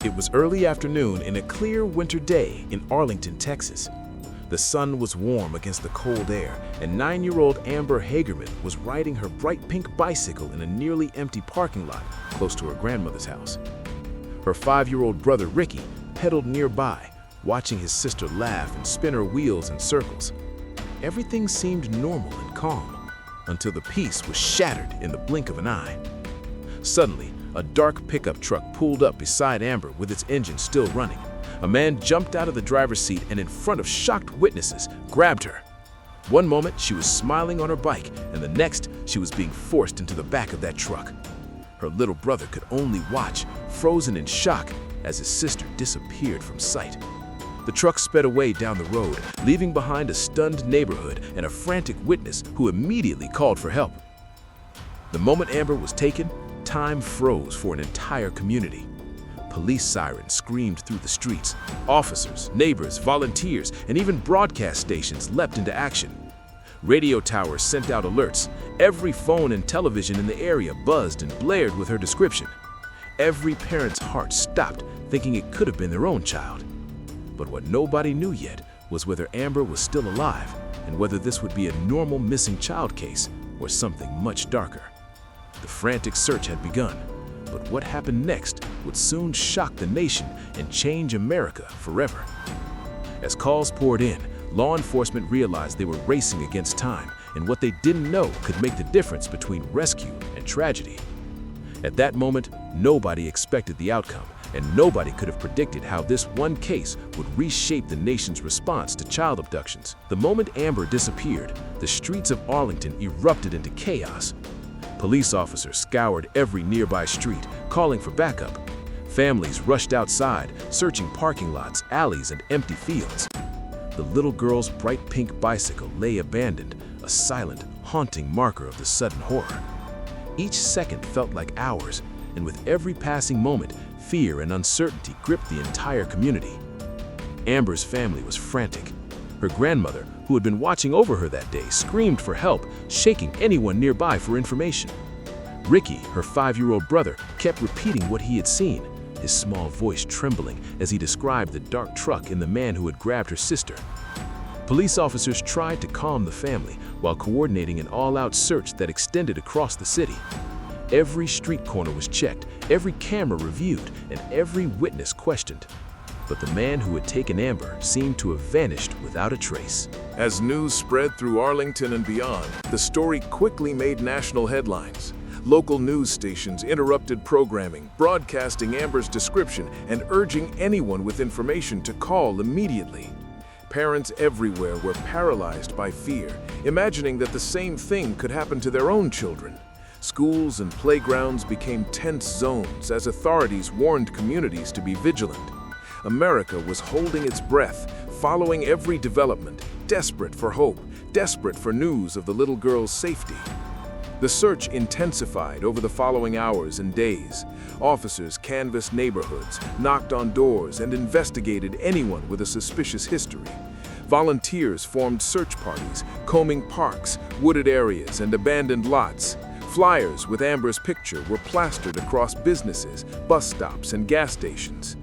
It was early afternoon in a clear winter day in Arlington, Texas. The sun was warm against the cold air, and 9-year-old Amber Hagerman was riding her bright pink bicycle in a nearly empty parking lot close to her grandmother's house. Her 5-year-old brother Ricky pedaled nearby, watching his sister laugh and spin her wheels in circles. Everything seemed normal and calm, until the peace was shattered in the blink of an eye. Suddenly, a dark pickup truck pulled up beside Amber with its engine still running. A man jumped out of the driver's seat and in front of shocked witnesses, grabbed her. One moment, she was smiling on her bike, and the next, she was being forced into the back of that truck. Her little brother could only watch, frozen in shock, as his sister disappeared from sight. The truck sped away down the road, leaving behind a stunned neighborhood and a frantic witness who immediately called for help. The moment Amber was taken, time froze for an entire community. Police sirens screamed through the streets. Officers, neighbors, volunteers, and even broadcast stations leapt into action. Radio towers sent out alerts. Every phone and television in the area buzzed and blared with her description. Every parent's heart stopped, thinking it could have been their own child. But what nobody knew yet was whether Amber was still alive and whether this would be a normal missing child case or something much darker. The frantic search had begun, but what happened next would soon shock the nation and change America forever. As calls poured in, law enforcement realized they were racing against time, and what they didn't know could make the difference between rescue and tragedy. At that moment, nobody expected the outcome, and nobody could have predicted how this one case would reshape the nation's response to child abductions. The moment Amber disappeared, the streets of Arlington erupted into chaos. Police officers scoured every nearby street, calling for backup. Families rushed outside, searching parking lots, alleys, and empty fields. The little girl's bright pink bicycle lay abandoned, a silent, haunting marker of the sudden horror. Each second felt like hours, and with every passing moment, fear and uncertainty gripped the entire community. Amber's family was frantic. Her grandmother, who had been watching over her that day, screamed for help, shaking anyone nearby for information. Ricky, her 5-year-old brother, kept repeating what he had seen, his small voice trembling as he described the dark truck and the man who had grabbed her sister. Police officers tried to calm the family while coordinating an all-out search that extended across the city. Every street corner was checked, every camera reviewed, and every witness questioned. But the man who had taken Amber seemed to have vanished without a trace. As news spread through Arlington and beyond, the story quickly made national headlines. Local news stations interrupted programming, broadcasting Amber's description and urging anyone with information to call immediately. Parents everywhere were paralyzed by fear, imagining that the same thing could happen to their own children. Schools and playgrounds became tense zones as authorities warned communities to be vigilant. America was holding its breath, following every development, desperate for hope, desperate for news of the little girl's safety. The search intensified over the following hours and days. Officers canvassed neighborhoods, knocked on doors, and investigated anyone with a suspicious history. Volunteers formed search parties, combing parks, wooded areas, and abandoned lots. Flyers with Amber's picture were plastered across businesses, bus stops, and gas stations.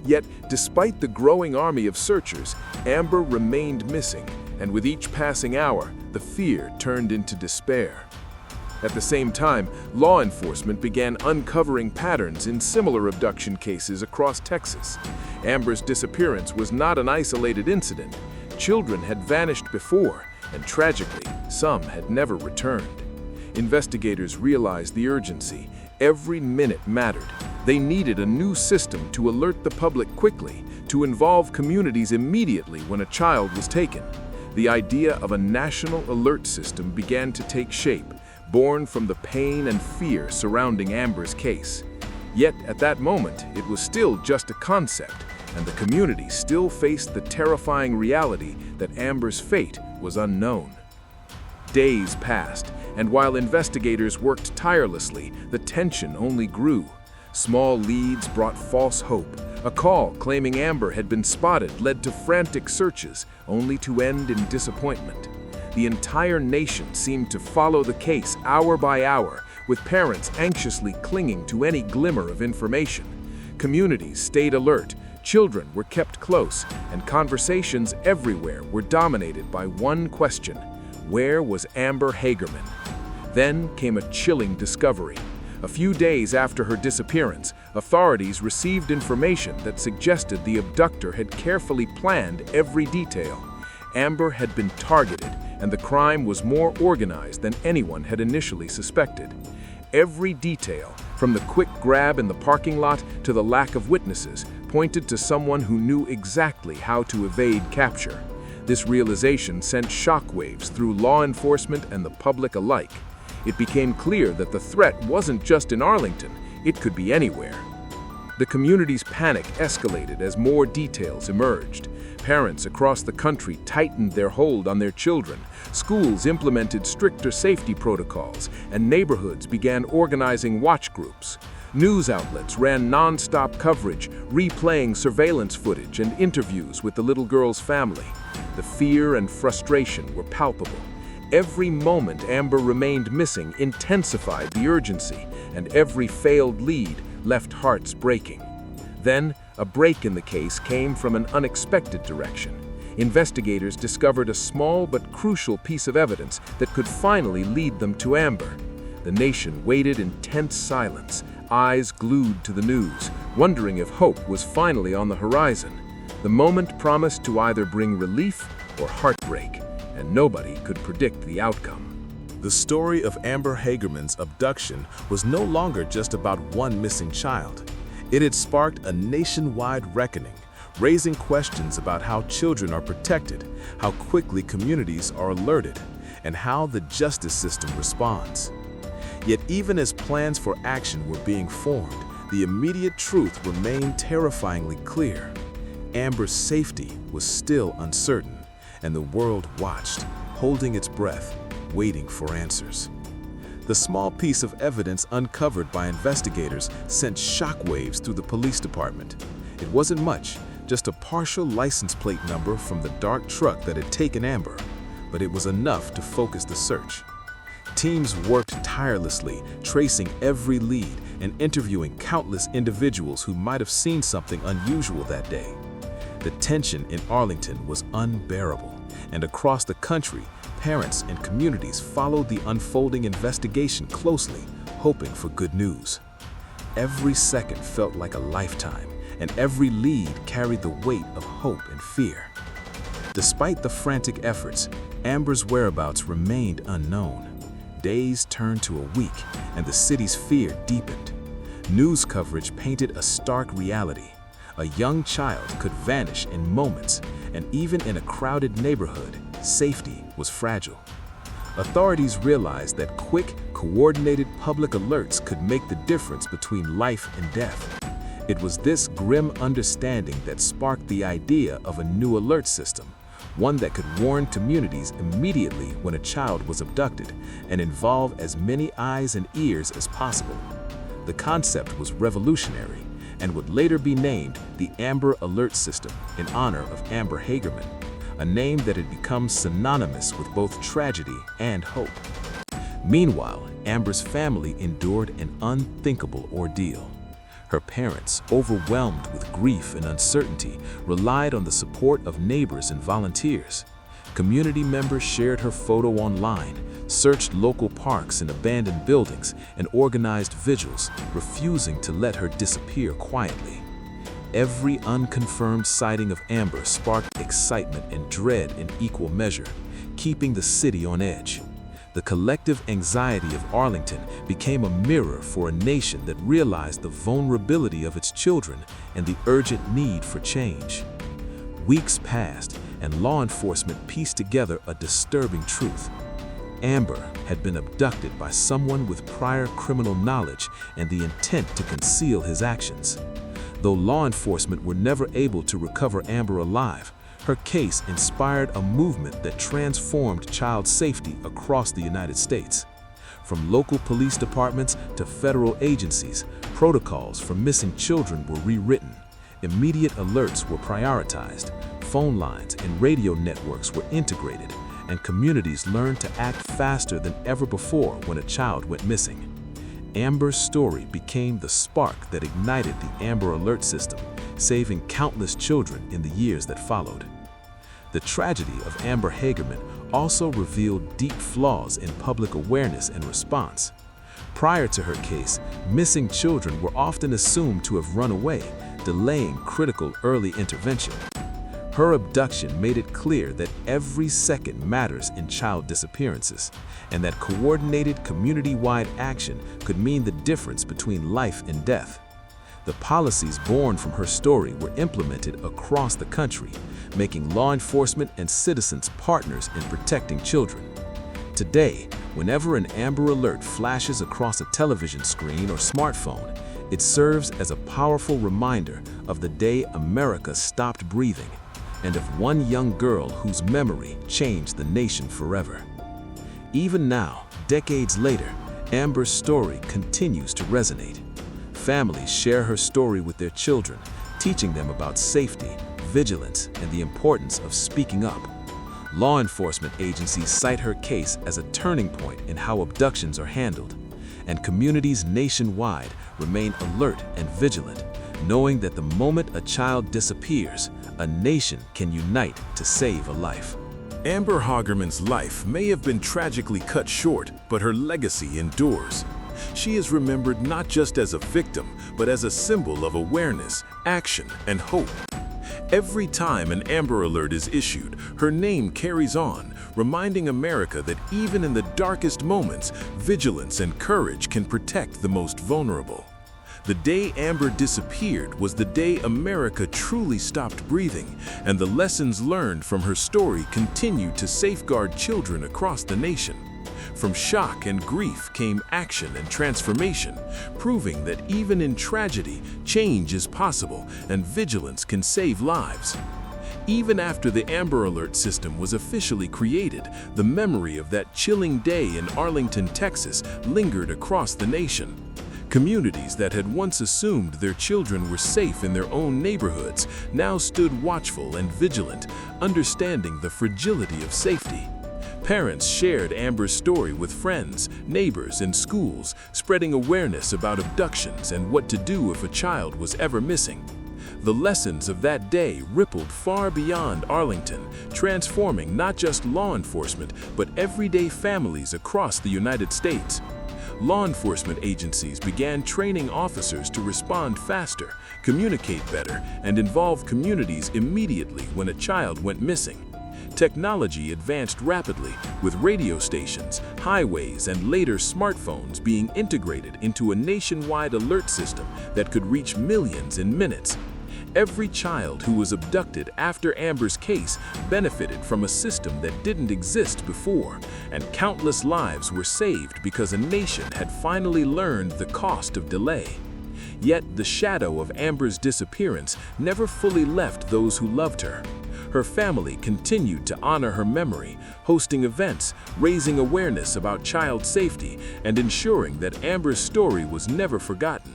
Yet, despite the growing army of searchers, Amber remained missing, and with each passing hour, the fear turned into despair. At the same time, law enforcement began uncovering patterns in similar abduction cases across Texas. Amber's disappearance was not an isolated incident. Children had vanished before, and tragically, some had never returned. Investigators realized the urgency. Every minute mattered. They needed a new system to alert the public quickly, to involve communities immediately when a child was taken. The idea of a national alert system began to take shape, born from the pain and fear surrounding Amber's case. Yet at that moment, it was still just a concept, and the community still faced the terrifying reality that Amber's fate was unknown. Days passed, and while investigators worked tirelessly, the tension only grew. Small leads brought false hope. A call claiming Amber had been spotted led to frantic searches, only to end in disappointment. The entire nation seemed to follow the case hour by hour, with parents anxiously clinging to any glimmer of information. Communities stayed alert, children were kept close, and conversations everywhere were dominated by one question: where was Amber Hagerman? Then came a chilling discovery. A few days after her disappearance, authorities received information that suggested the abductor had carefully planned every detail. Amber had been targeted, and the crime was more organized than anyone had initially suspected. Every detail, from the quick grab in the parking lot to the lack of witnesses, pointed to someone who knew exactly how to evade capture. This realization sent shockwaves through law enforcement and the public alike. It became clear that the threat wasn't just in Arlington, it could be anywhere. The community's panic escalated as more details emerged. Parents across the country tightened their hold on their children, schools implemented stricter safety protocols, and neighborhoods began organizing watch groups. News outlets ran non-stop coverage, replaying surveillance footage and interviews with the little girl's family. The fear and frustration were palpable. Every moment Amber remained missing intensified the urgency, and every failed lead left hearts breaking. Then, a break in the case came from an unexpected direction. Investigators discovered a small but crucial piece of evidence that could finally lead them to Amber. The nation waited in tense silence, eyes glued to the news, wondering if hope was finally on the horizon. The moment promised to either bring relief or heartbreak, and nobody could predict the outcome. The story of Amber Hagerman's abduction was no longer just about one missing child. It had sparked a nationwide reckoning, raising questions about how children are protected, how quickly communities are alerted, and how the justice system responds. Yet even as plans for action were being formed, the immediate truth remained terrifyingly clear. Amber's safety was still uncertain, and the world watched, holding its breath, waiting for answers. The small piece of evidence uncovered by investigators sent shockwaves through the police department. It wasn't much, just a partial license plate number from the dark truck that had taken Amber, but it was enough to focus the search. Teams worked tirelessly, tracing every lead and interviewing countless individuals who might have seen something unusual that day. The tension in Arlington was unbearable, and across the country, parents and communities followed the unfolding investigation closely, hoping for good news. Every second felt like a lifetime, and every lead carried the weight of hope and fear. Despite the frantic efforts, Amber's whereabouts remained unknown. Days turned to a week, and the city's fear deepened. News coverage painted a stark reality. A young child could vanish in moments, and even in a crowded neighborhood, safety was fragile. Authorities realized that quick, coordinated public alerts could make the difference between life and death. It was this grim understanding that sparked the idea of a new alert system, one that could warn communities immediately when a child was abducted and involve as many eyes and ears as possible. The concept was revolutionary and would later be named the Amber Alert System in honor of Amber Hagerman, a name that had become synonymous with both tragedy and hope. Meanwhile, Amber's family endured an unthinkable ordeal. Her parents, overwhelmed with grief and uncertainty, relied on the support of neighbors and volunteers. Community members shared her photo online, searched local parks and abandoned buildings, and organized vigils, refusing to let her disappear quietly. Every unconfirmed sighting of Amber sparked excitement and dread in equal measure, keeping the city on edge. The collective anxiety of Arlington became a mirror for a nation that realized the vulnerability of its children and the urgent need for change. Weeks passed, and law enforcement pieced together a disturbing truth. Amber had been abducted by someone with prior criminal knowledge and the intent to conceal his actions. Though law enforcement were never able to recover Amber alive, her case inspired a movement that transformed child safety across the United States. From local police departments to federal agencies, protocols for missing children were rewritten. Immediate alerts were prioritized, phone lines and radio networks were integrated, and communities learned to act faster than ever before when a child went missing. Amber's story became the spark that ignited the Amber Alert system, saving countless children in the years that followed. The tragedy of Amber Hagerman also revealed deep flaws in public awareness and response. Prior to her case, missing children were often assumed to have run away, delaying critical early intervention. Her abduction made it clear that every second matters in child disappearances, and that coordinated community-wide action could mean the difference between life and death. The policies born from her story were implemented across the country, making law enforcement and citizens partners in protecting children. Today, whenever an Amber Alert flashes across a television screen or smartphone, it serves as a powerful reminder of the day America stopped breathing, and of one young girl whose memory changed the nation forever. Even now, decades later, Amber's story continues to resonate. Families share her story with their children, teaching them about safety, vigilance, and the importance of speaking up. Law enforcement agencies cite her case as a turning point in how abductions are handled, and communities nationwide remain alert and vigilant, knowing that the moment a child disappears, a nation can unite to save a life. Amber Hagerman's life may have been tragically cut short, but her legacy endures. She is remembered not just as a victim, but as a symbol of awareness, action, and hope. Every time an Amber Alert is issued, her name carries on, reminding America that even in the darkest moments, vigilance and courage can protect the most vulnerable. The day Amber disappeared was the day America truly stopped breathing, and the lessons learned from her story continue to safeguard children across the nation. From shock and grief came action and transformation, proving that even in tragedy, change is possible and vigilance can save lives. Even after the Amber Alert system was officially created, the memory of that chilling day in Arlington, Texas, lingered across the nation. Communities that had once assumed their children were safe in their own neighborhoods now stood watchful and vigilant, understanding the fragility of safety. Parents shared Amber's story with friends, neighbors, and schools, spreading awareness about abductions and what to do if a child was ever missing. The lessons of that day rippled far beyond Arlington, transforming not just law enforcement, but everyday families across the United States. Law enforcement agencies began training officers to respond faster, communicate better, and involve communities immediately when a child went missing. Technology advanced rapidly, with radio stations, highways, and later smartphones being integrated into a nationwide alert system that could reach millions in minutes. Every child who was abducted after Amber's case benefited from a system that didn't exist before, and countless lives were saved because a nation had finally learned the cost of delay. Yet the shadow of Amber's disappearance never fully left those who loved her. Her family continued to honor her memory, hosting events, raising awareness about child safety, and ensuring that Amber's story was never forgotten.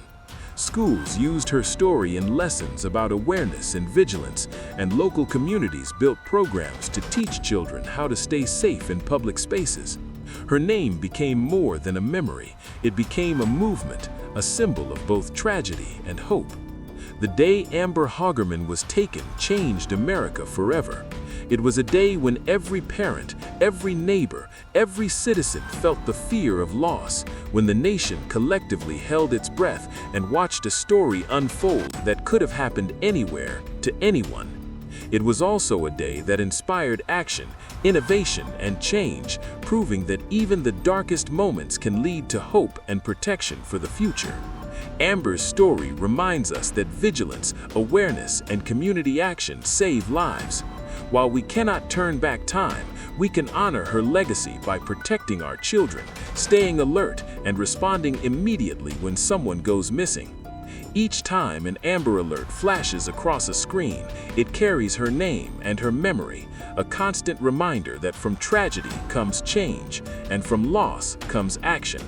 Schools used her story in lessons about awareness and vigilance, and local communities built programs to teach children how to stay safe in public spaces. Her name became more than a memory. It became a movement, a symbol of both tragedy and hope. The day Amber Hagerman was taken changed America forever. It was a day when every parent, every neighbor, every citizen felt the fear of loss, when the nation collectively held its breath and watched a story unfold that could have happened anywhere, to anyone. It was also a day that inspired action, innovation, and change, proving that even the darkest moments can lead to hope and protection for the future. Amber's story reminds us that vigilance, awareness, and community action save lives. While we cannot turn back time, we can honor her legacy by protecting our children, staying alert, and responding immediately when someone goes missing. Each time an Amber Alert flashes across a screen, it carries her name and her memory, a constant reminder that from tragedy comes change, and from loss comes action.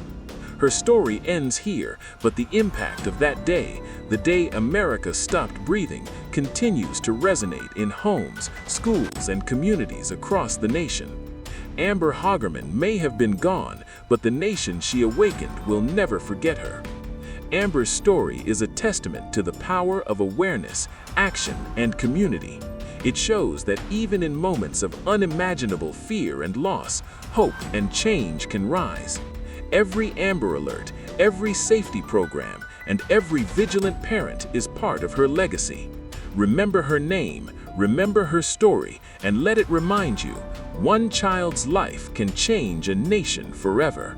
Her story ends here, but the impact of that day, the day America stopped breathing, continues to resonate in homes, schools, and communities across the nation. Amber Hagerman may have been gone, but the nation she awakened will never forget her. Amber's story is a testament to the power of awareness, action, and community. It shows that even in moments of unimaginable fear and loss, hope and change can rise. Every Amber Alert, every safety program, and every vigilant parent is part of her legacy. Remember her name, remember her story, and let it remind you, one child's life can change a nation forever.